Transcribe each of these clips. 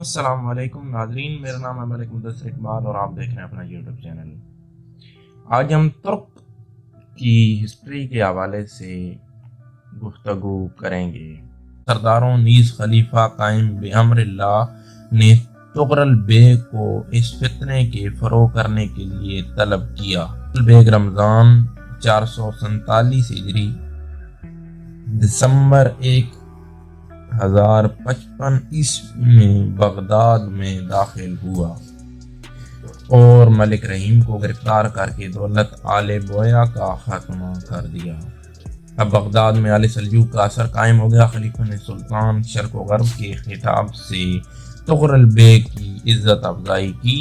السلام علیکم ناظرین، میرا نام ہے ملک مدثر اقبال اور آپ دیکھ رہے ہیں اپنا یوٹیوب چینل۔ آج ہم ترک کی ہسٹری کے حوالے سے گفتگو کریں گے۔ سرداروں نیز خلیفہ قائم بامر اللہ نے تغرل بیگ کو اس فتنے کے فروغ کرنے کے لیے طلب کیا۔ بیگ رمضان 447 ہجری دسمبر 1055 عیسوی میں بغداد میں داخل ہوا اور ملک رحیم کو گرفتار کر کے دولت آل بویا کا خاتمہ کر دیا۔ اب بغداد میں آل سلجوق کا اثر قائم ہو گیا۔ خلیفہ نے سلطان شرق و غرب کے خطاب سے تغرل بیگ کی عزت افزائی کی۔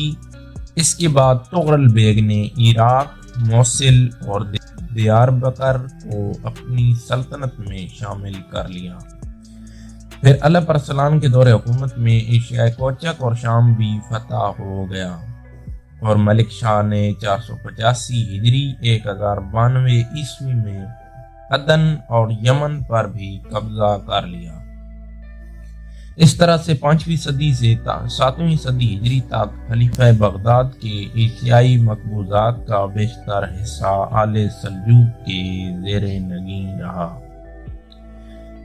اس کے بعد تغرل بیگ نے عراق، موصل اور دیار بکر کو اپنی سلطنت میں شامل کر لیا۔ پھر علب ارسلان کے دور حکومت میں ایشیائے کوچک اور شام بھی فتح ہو گیا اور ملک شاہ نے 485 ہجری 1092 عیسوی میں عدن اور یمن پر بھی قبضہ کر لیا۔ اس طرح سے 5ویں صدی سے 7ویں صدی ہجری تک خلیفہ بغداد کے ایشیائی مقبوضات کا بیشتر حصہ آل سلجوق کے زیر نگین رہا۔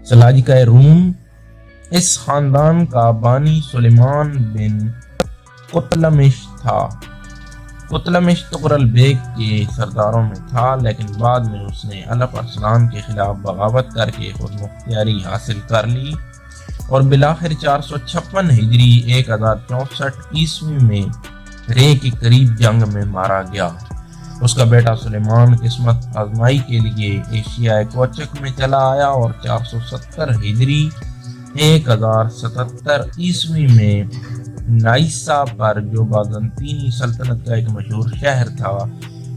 سلاجقہ روم اس خاندان کا بانی سلیمان بن قتلمش تھا۔ قتلمش تغرل بیگ کے سرداروں میں تھا، لیکن بعد میں اس نے علب ارسلان کے خلاف بغاوت کر کے خود مختاری حاصل کر لی اور بالآخر 456 ہجری 1064 عیسوی میں رے کے قریب جنگ میں مارا گیا۔ اس کا بیٹا سلیمان قسمت آزمائی کے لیے ایشیائے کوچک میں چلا آیا اور 470 ہجری 1077 عیسوی میں نائسا پر، جو بازنطینی سلطنت کا ایک مشہور شہر تھا،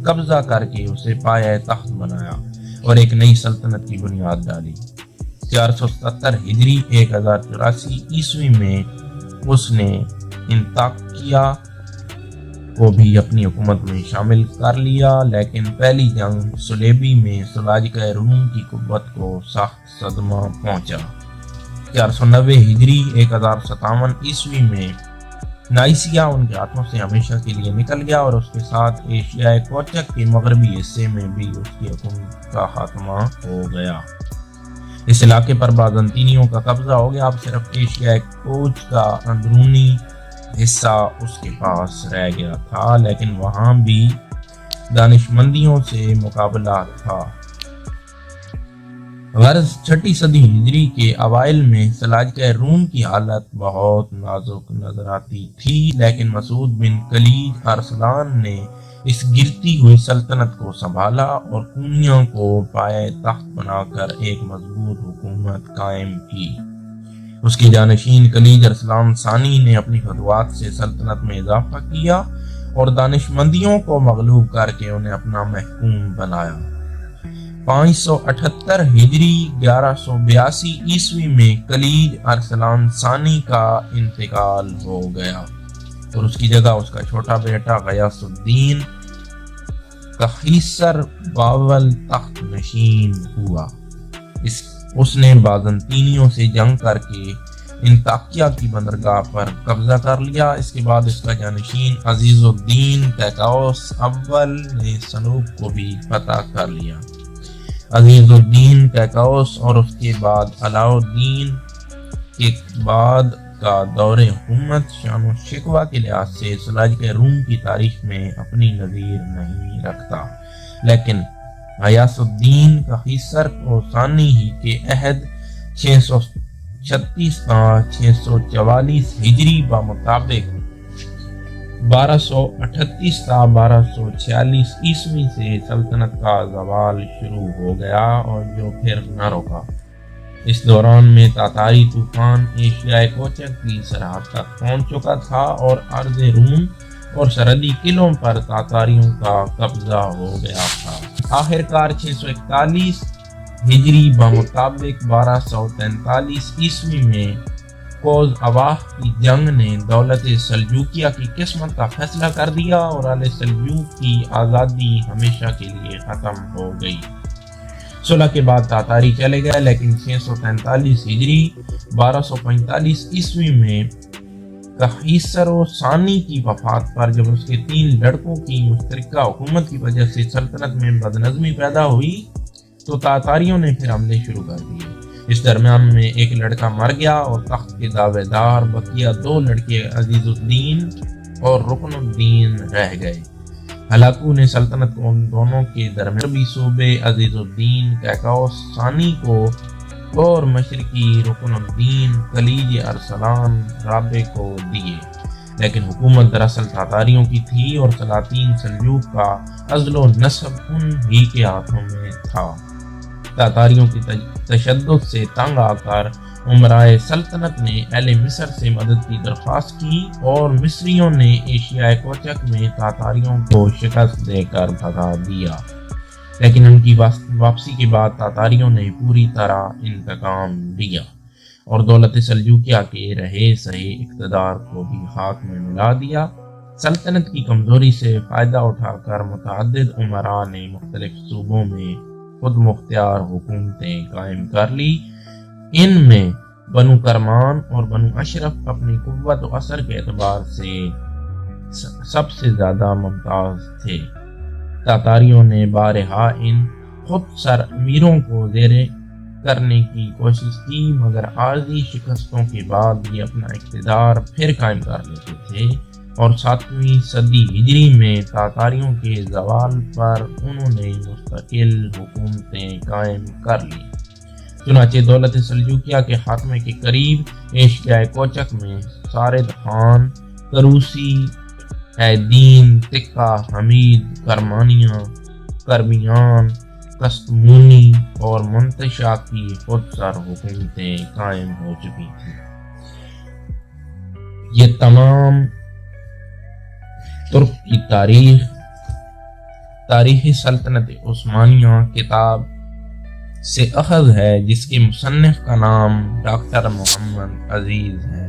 قبضہ کر کے اسے پایہ تخت بنایا اور ایک نئی سلطنت کی بنیاد ڈالی۔ 470 ہجری 1084 عیسوی میں اس نے انطاکیہ کو بھی اپنی حکومت میں شامل کر لیا، لیکن پہلی جنگ صلیبی میں سلاجقہ روم کی قوت کو سخت صدمہ پہنچا۔ 490 ہجری 1057 عیسوی میں نائسیا ان کے ہاتھوں سے ہمیشہ کے لیے نکل گیا اور اس کے ساتھ ایشیائے کوچک کے مغربی حصے میں بھی اس کی حکومت کا خاتمہ ہو گیا۔ اس علاقے پر بازنطینیوں کا قبضہ ہو گیا۔ اب صرف ایشیائے کوچ کا اندرونی حصہ اس کے پاس رہ گیا تھا، لیکن وہاں بھی دانشمندیوں سے مقابلہ تھا۔ غرض 6 صدی ہجری کے اوائل میں سلاجقہ روم کی حالت بہت نازک نظر آتی تھی، لیکن مسعود بن کلید ارسلان نے اس گرتی ہوئی سلطنت کو سنبھالا اور کونیوں کو پایہ تخت بنا کر ایک مضبوط حکومت قائم کی۔ اس کی جانشین کلید ارسلان ثانی نے اپنی فتوحات سے سلطنت میں اضافہ کیا اور دانشمندیوں کو مغلوب کر کے انہیں اپنا محکوم بنایا۔ 578 ہجری 1182 عیسوی میں کلید ارسلان ثانی کا انتقال ہو گیا اور اس کی جگہ اس کا چھوٹا بیٹا غیاث الدین قیصر باول تخت نشین ہوا۔ اس نے بازنطینیوں سے جنگ کر کے انطاکیہ کی بندرگاہ پر قبضہ کر لیا۔ اس کے بعد اس کا جانشین عزیز الدین کیکاؤس اول نے سنوب کو بھی فتح کر لیا۔ عزیز الدین کیکاؤس اور اس کے بعد علاء الدین کے بعد کا دور حکومت شان و شکوہ کے لحاظ سے سلاجقہ روم کی تاریخ میں اپنی نظیر نہیں رکھتا، لیکن غیاث الدین قیصر کو ثانی ہی کے عہد 636 تا 644 ہجری بمطابق 1238 تا 1246 عیسوی سے سلطنت کا زوال شروع ہو گیا اور جو پھر نہ رکا۔ اس دوران میں تاتاری طوفان ایشیائے کوچک کی سرحد تک پہنچ چکا تھا اور ارض روم اور سرحدی قلعوں پر تاتاریوں کا قبضہ ہو گیا تھا۔ آخرکار 641 ہجری بمطابق 1243 عیسوی میں کوز اواح کی جنگ نے دولت سلجوقیہ کی قسمت کا فیصلہ کر دیا اور آل سلجوق کی آزادی ہمیشہ کے لیے ختم ہو گئی۔ صلح کے بعد تاتاری چلے گئے، لیکن 643 ہجری 1245 عیسوی میں قیصر ثانی کی وفات پر جب اس کے 3 لڑکوں کی مشترکہ حکومت کی وجہ سے سلطنت میں بدنظمی پیدا ہوئی تو تاتاریوں نے پھر حملے شروع کر دیے۔ اس درمیان میں ایک لڑکا مر گیا اور تخت کے دعوے دار بقیہ 2 لڑکے عزیز الدین اور رکن الدین رہ گئے۔ ہلاکو نے سلطنت کو ان دونوں کے درمیان بھی صوبے عزیز الدین کیکاؤس ثانی کو اور مشرقی رکن الدین خلیج ارسلان رابع کو دیے، لیکن حکومت دراصل تاتاریوں کی تھی اور سلاطین سلجوق کا عزل و نصب ان ہی کے ہاتھوں میں تھا۔ تاتاریوں کی تشدد سے تنگ آ کر امرائے سلطنت نے اہل مصر سے مدد کی درخواست کی اور مصریوں نے ایشیائے کوچک میں تاتاریوں کو شکست دے کر بھگا دیا، لیکن ان کی واپسی کے بعد تاتاریوں نے پوری طرح انتقام لیا اور دولت سلجوقیہ کے رہے سہے اقتدار کو بھی ہاتھ میں ملا دیا۔ سلطنت کی کمزوری سے فائدہ اٹھا کر متعدد امراء نے مختلف صوبوں میں خود مختار حکومتیں قائم کر لی۔ ان میں بنو کرمان اور بنو اشرف اپنی قوت و اثر کے اعتبار سے سب سے زیادہ ممتاز تھے۔ تاتاریوں نے بارہا ان خود سر امیروں کو زیر کرنے کی کوشش کی، مگر عارضی شکستوں کے بعد یہ اپنا اقتدار پھر قائم کر لیتے تھے اور 7ویں صدی ہجری میں تاتاریوں کے زوال پر انہوں نے مستقل حکومتیں قائم کر لی۔ چنانچہ دولت سلجوقیہ کے خاتمے کے قریب ایشیائے کوچک میں سارد خان، کروسی، ایدین، تکہ، حمید، کرمیان، کستمونی اور منتشا کی خود سر حکومتیں قائم ہو چکی تھیں۔ یہ تمام ترک کی تاریخ سلطنت عثمانیہ کتاب سے اخذ ہے، جس کے مصنف کا نام ڈاکٹر محمد عزیز ہے۔